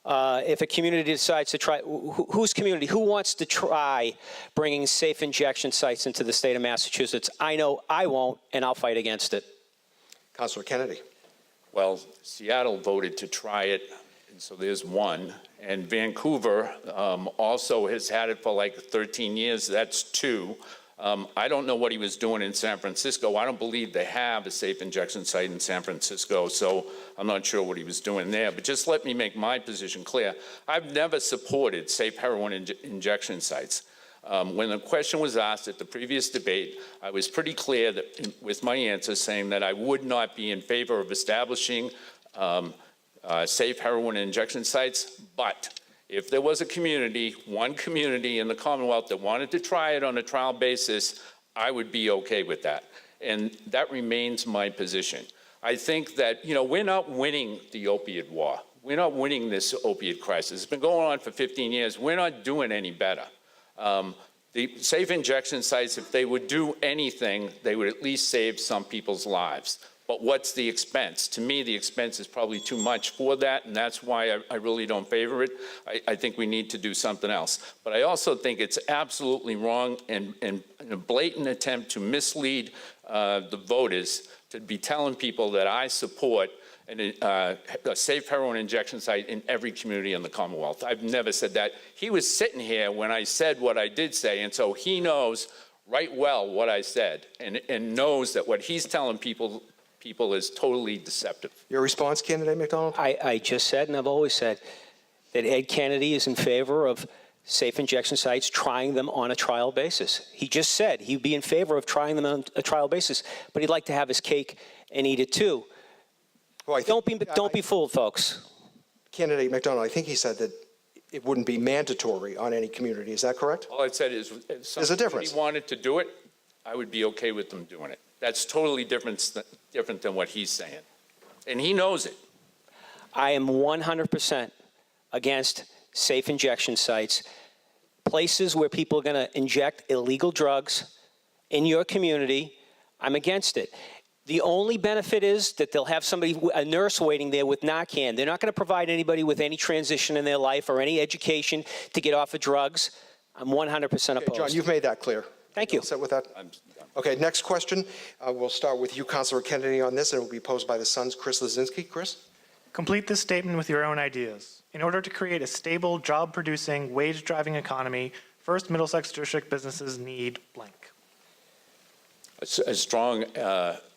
If a community decides to try, whose community? Who wants to try bringing safe injection sites into the state of Massachusetts? I know I won't, and I'll fight against it. Councilor Kennedy. Well, Seattle voted to try it, and so there's one. And Vancouver also has had it for like 13 years. That's two. I don't know what he was doing in San Francisco. I don't believe they have a safe injection site in San Francisco, so I'm not sure what he was doing there. But just let me make my position clear. I've never supported safe heroin injection sites. When the question was asked at the previous debate, I was pretty clear that, with my answer, saying that I would not be in favor of establishing safe heroin injection sites, but if there was a community, one community in the Commonwealth that wanted to try it on a trial basis, I would be okay with that. And that remains my position. I think that, we're not winning the opiate war. We're not winning this opiate crisis. It's been going on for 15 years. We're not doing any better. The safe injection sites, if they would do anything, they would at least save some people's lives. But what's the expense? To me, the expense is probably too much for that, and that's why I really don't favor it. I think we need to do something else. But I also think it's absolutely wrong and a blatant attempt to mislead the voters to be telling people that I support a safe heroin injection site in every community in the Commonwealth. I've never said that. He was sitting here when I said what I did say, and so he knows right well what I said, and knows that what he's telling people is totally deceptive. Your response, Candidate McDonald? I just said, and I've always said, that Ed Kennedy is in favor of safe injection sites, trying them on a trial basis. He just said he'd be in favor of trying them on a trial basis, but he'd like to have his cake and eat it too. Well, Don't be fooled, folks. Candidate McDonald, I think he said that it wouldn't be mandatory on any community. Is that correct? All I said is, if There's a difference. somebody wanted to do it, I would be okay with them doing it. That's totally different than what he's saying. And he knows it. I am 100% against safe injection sites, places where people are going to inject illegal drugs in your community. I'm against it. The only benefit is that they'll have somebody, a nurse waiting there with Narcan. They're not going to provide anybody with any transition in their life or any education to get off of drugs. I'm 100% opposed. John, you've made that clear. Thank you. All set with that? I'm done. Okay, next question. We'll start with you, Councilor Kennedy, on this, and it will be posed by the Sun's Chris Lazinski. Chris? Complete this statement with your own ideas. In order to create a stable, job-producing, wage-driving economy, First Middlesex District businesses need blank. A strong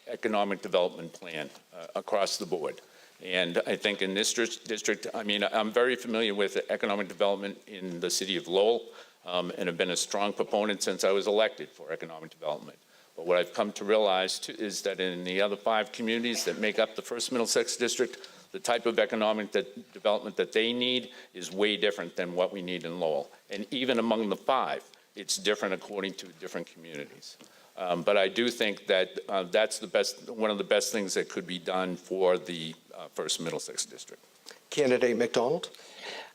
economic development plan across the board. And I think in this district, I mean, I'm very familiar with economic development in the city of Lowell, and have been a strong proponent since I was elected for economic development. But what I've come to realize too, is that in the other 5 communities that make up the First Middlesex District, the type of economic development that they need is way different than what we need in Lowell. And even among the 5, it's different according to different communities. But I do think that that's one of the best things that could be done for the First Middlesex District. Candidate McDonald?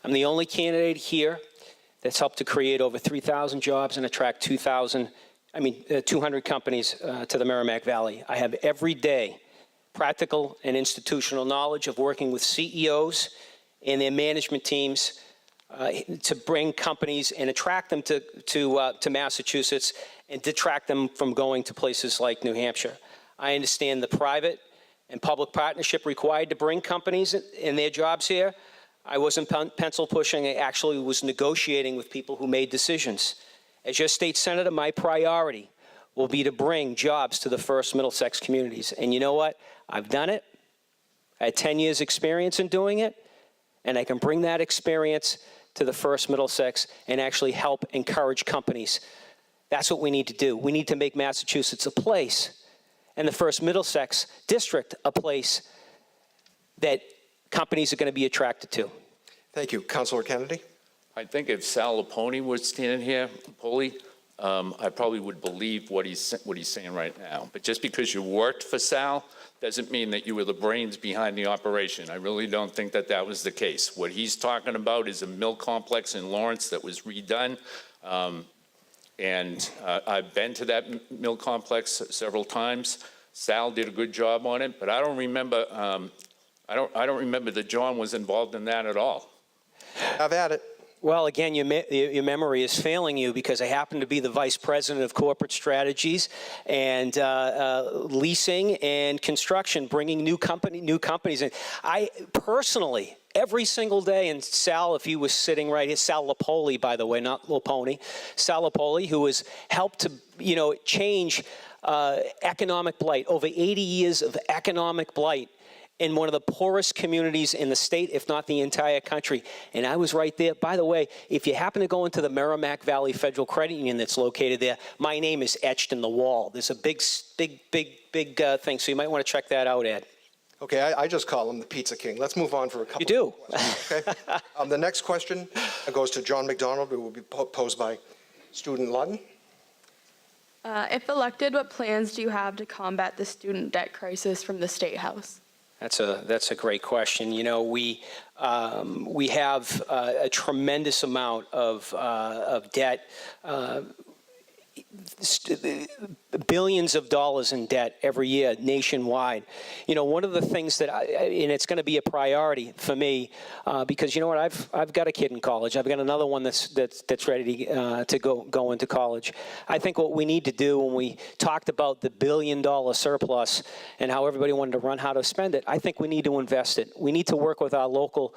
I'm the only candidate here that's helped to create over 3,000 jobs and attract 200 companies to the Merrimack Valley. I have every day practical and institutional knowledge of working with CEOs and their management teams to bring companies and attract them to Massachusetts and detract them from going to places like New Hampshire. I understand the private and public partnership required to bring companies and their jobs here. I wasn't pencil pushing, I actually was negotiating with people who made decisions. As your state senator, my priority will be to bring jobs to the First Middlesex communities. And you know what? I've done it. I had 10 years experience in doing it, and I can bring that experience to the First Middlesex and actually help encourage companies. That's what we need to do. We need to make Massachusetts a place, and the First Middlesex District a place that companies are going to be attracted to. Thank you. Councilor Kennedy? I think if Sal Lapone was standing here, I probably would believe what he's saying right now. But just because you worked for Sal doesn't mean that you were the brains behind the operation. I really don't think that that was the case. What he's talking about is a mill complex in Lawrence that was redone. And I've been to that mill complex several times. Sal did a good job on it, but I don't remember. I don't remember that John was involved in that at all. Have at it. Well, again, your memory is failing you because I happen to be the vice president of corporate strategies and leasing and construction, bringing new companies in. I personally, every single day, and Sal, if he was sitting right here, Sal Lapoli, by the way, not Lapone, Sal Lapoli, who has helped to, change economic blight, over 80 years of economic blight in one of the poorest communities in the state, if not the entire country. And I was right there. By the way, if you happen to go into the Merrimack Valley Federal Credit Union that's located there, my name is etched in the wall. There's a big thing, so you might want to check that out, Ed. Okay, I just call him the Pizza King. Let's move on for a couple. You do. Okay. The next question goes to John McDonald, who will be posed by student Lutton. If elected, what plans do you have to combat the student debt crisis from the State House? That's a great question. We have a tremendous amount of debt, billions of dollars in debt every year nationwide. One of the things that and it's going to be a priority for me because you know what, I've got a kid in college. I've got another one that's ready to go into college. I think what we need to do when we talked about the $1 billion surplus and how everybody wanted to run how to spend it, I think we need to invest it. We need to work with our local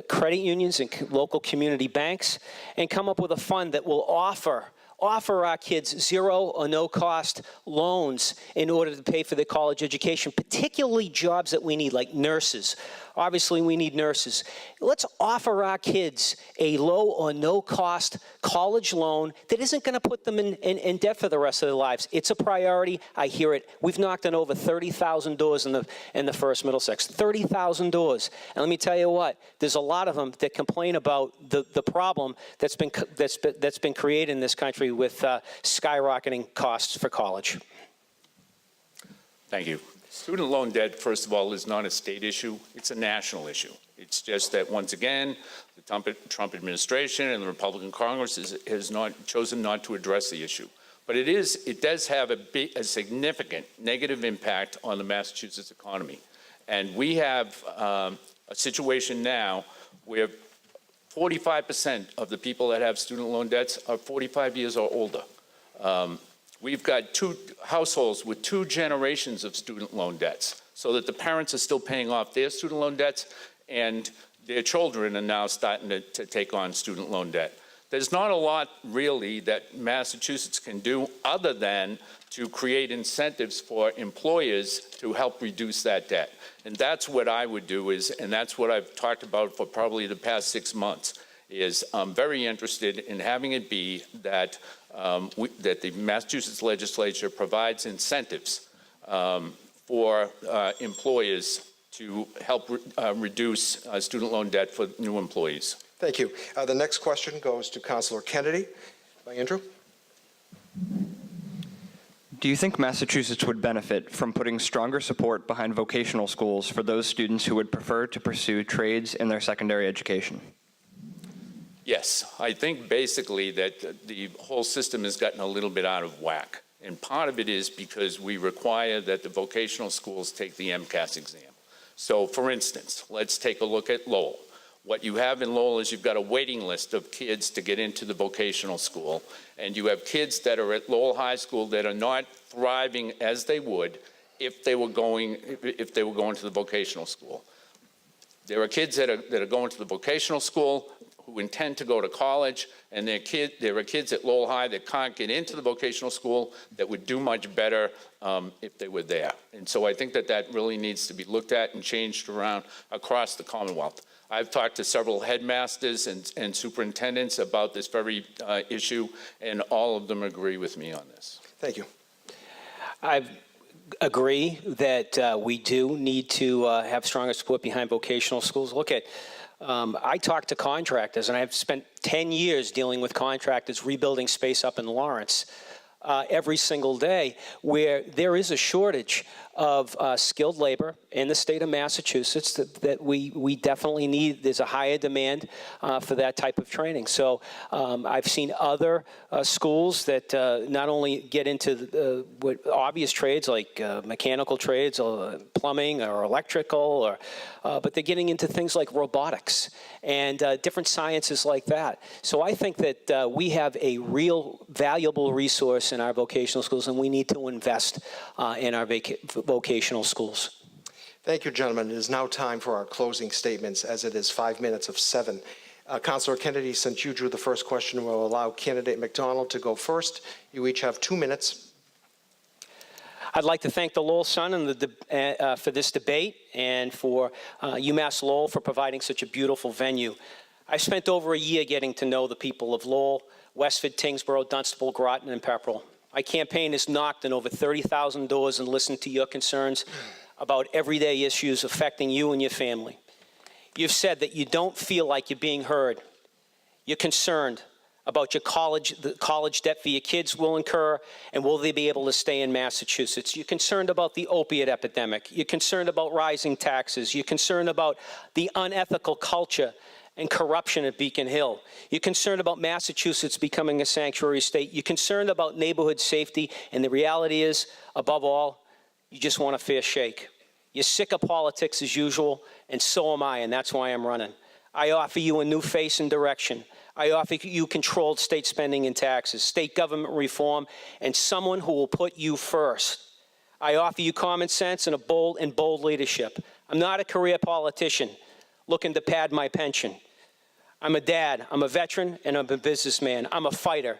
credit unions and local community banks and come up with a fund that will offer Offer our kids zero or no cost loans in order to pay for their college education, particularly jobs that we need, like nurses. Obviously, we need nurses. Let's offer our kids a low or no cost college loan that isn't going to put them in debt for the rest of their lives. It's a priority. I hear it. We've knocked on over 30,000 doors in the first Middlesex. 30,000 doors. And let me tell you what, there's a lot of them that complain about the problem that's been created in this country with skyrocketing costs for college. Thank you. Student loan debt, first of all, is not a state issue. It's a national issue. It's just that, once again, the Trump administration and the Republican Congress has chosen not to address the issue. But it does have a significant negative impact on the Massachusetts economy. And we have a situation now where 45% of the people that have student loan debts are 45 years or older. We've got 2 households with 2 generations of student loan debts, so that the parents are still paying off their student loan debts, and their children are now starting to take on student loan debt. There's not a lot, really, that Massachusetts can do other than to create incentives for employers to help reduce that debt. And that's what I would do, and that's what I've talked about for probably the past 6 months, is I'm very interested in having it be that that the Massachusetts legislature provides incentives for employers to help reduce student loan debt for new employees. Thank you. The next question goes to Councilor Kennedy. By Andrew. Do you think Massachusetts would benefit from putting stronger support behind vocational schools for those students who would prefer to pursue trades in their secondary education? Yes, I think basically that the whole system has gotten a little bit out of whack. And part of it is because we require that the vocational schools take the MCAS exam. So, for instance, let's take a look at Lowell. What you have in Lowell is you've got a waiting list of kids to get into the vocational school, and you have kids that are at Lowell High School that are not thriving as they would if they were going to the vocational school. There are kids that are going to the vocational school who intend to go to college, and there are kids at Lowell High that can't get into the vocational school that would do much better if they were there. And so I think that really needs to be looked at and changed around across the Commonwealth. I've talked to several headmasters and superintendents about this very issue, and all of them agree with me on this. Thank you. I agree that we do need to have stronger support behind vocational schools. Look at I talk to contractors, and I've spent 10 years dealing with contractors rebuilding space up in Lawrence every single day, where there is a shortage of skilled labor in the state of Massachusetts that we definitely need. There's a higher demand for that type of training. So I've seen other schools that not only get into what obvious trades like mechanical trades or plumbing or electrical, but they're getting into things like robotics and different sciences like that. So I think that we have a real valuable resource in our vocational schools, and we need to invest in our vocational schools. Thank you, gentlemen. It is now time for our closing statements, as it is 5 minutes of 7. Councilor Kennedy, since you drew the first question, we'll allow candidate McDonald to go first. You each have 2 minutes. I'd like to thank the Lowell Sun and for this debate, and for Umass Lowell for providing such a beautiful venue. I spent over a year getting to know the people of Lowell, Westford, Tingsboro, Dunstable, Groton, and Pepperell. My campaign has knocked on over 30,000 doors and listened to your concerns about everyday issues affecting you and your family. You've said that you don't feel like you're being heard. You're concerned about the college debt for your kids will incur, and will they be able to stay in Massachusetts. You're concerned about the opiate epidemic. You're concerned about rising taxes. You're concerned about the unethical culture and corruption at Beacon Hill. You're concerned about Massachusetts becoming a sanctuary state. You're concerned about neighborhood safety, and the reality is, above all, you just want a fair shake. You're sick of politics as usual, and so am I, and that's why I'm running. I offer you a new face and direction. I offer you controlled state spending and taxes, state government reform, and someone who will put you first. I offer you common sense and bold leadership. I'm not a career politician looking to pad my pension. I'm a dad, I'm a veteran, and I'm a businessman. I'm a fighter.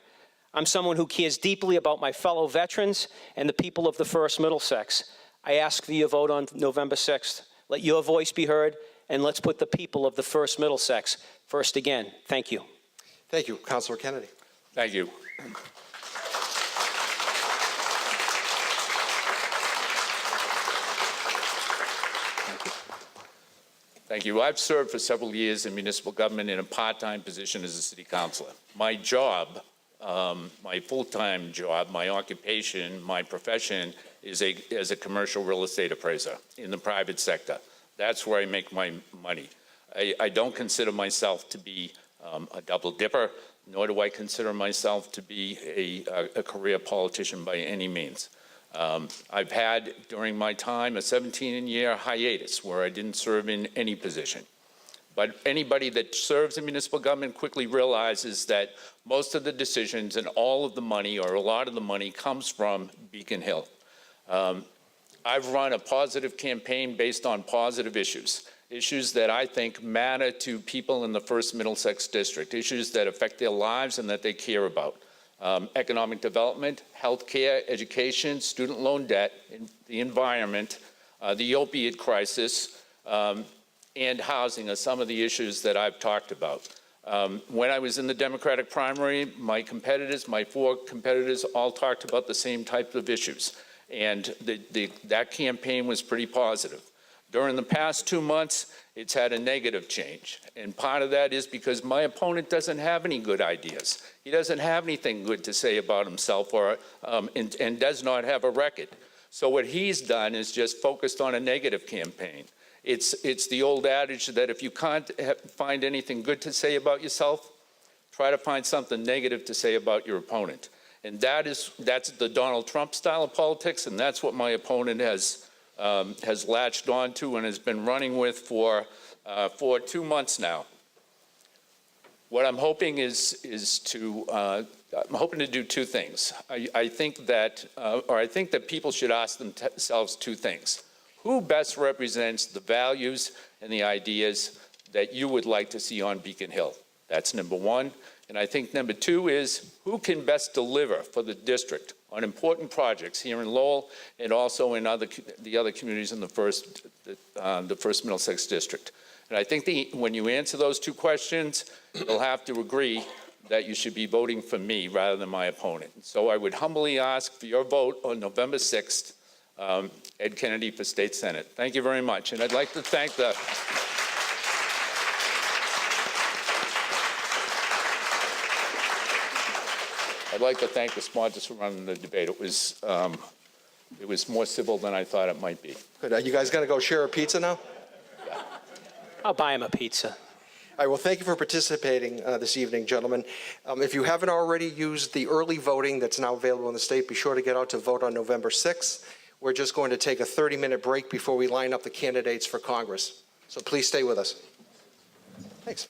I'm someone who cares deeply about my fellow veterans and the people of the First Middlesex. I ask for your vote on November 6th. Let your voice be heard, and let's put the people of the First Middlesex first again. Thank you. Thank you, Councilor Kennedy. Thank you. Thank you. I've served for several years in municipal government in a part-time position as a city councilor. My job, my full-time job, my occupation, my profession is as a commercial real estate appraiser in the private sector. That's where I make my money. I don't consider myself to be a double dipper, nor do I consider myself to be a career politician by any means. I've had, during my time, a 17-year hiatus where I didn't serve in any position. But anybody that serves in municipal government quickly realizes that most of the decisions and all of the money, or a lot of the money, comes from Beacon Hill. I've run a positive campaign based on positive issues that I think matter to people in the First Middlesex District, issues that affect their lives and that they care about. Economic development, healthcare, education, student loan debt, the environment, the opioid crisis, and housing are some of the issues that I've talked about. When I was in the Democratic primary, my 4 competitors all talked about the same type of issues, and that campaign was pretty positive. During the past 2 months, it's had a negative change. And part of that is because my opponent doesn't have any good ideas. He doesn't have anything good to say about himself and does not have a record. So what he's done is just focused on a negative campaign. It's the old adage that if you can't find anything good to say about yourself, try to find something negative to say about your opponent. And that's the Donald Trump style of politics, and that's what my opponent has latched onto and has been running with for 2 months now. What I'm hoping I'm hoping to do 2 things. I think that people should ask themselves 2 things. Who best represents the values and the ideas that you would like to see on Beacon Hill? That's number 1. And I think number 2 is who can best deliver for the district on important projects here in Lowell and also in the other communities in the First Middlesex District. And I think when you answer those 2 questions, you'll have to agree that you should be voting for me rather than my opponent. So I would humbly ask for your vote on November 6th, Ed Kennedy for State Senate. Thank you very much. And I'd like to thank the sponsors for running the debate. It was more civil than I thought it might be. Good. Are you guys going to go share a pizza now? I'll buy him a pizza. All right, well, thank you for participating this evening, gentlemen. If you haven't already used the early voting that's now available in the state, be sure to get out to vote on November 6th. We're just going to take a 30-minute break before we line up the candidates for Congress. So please stay with us. Thanks.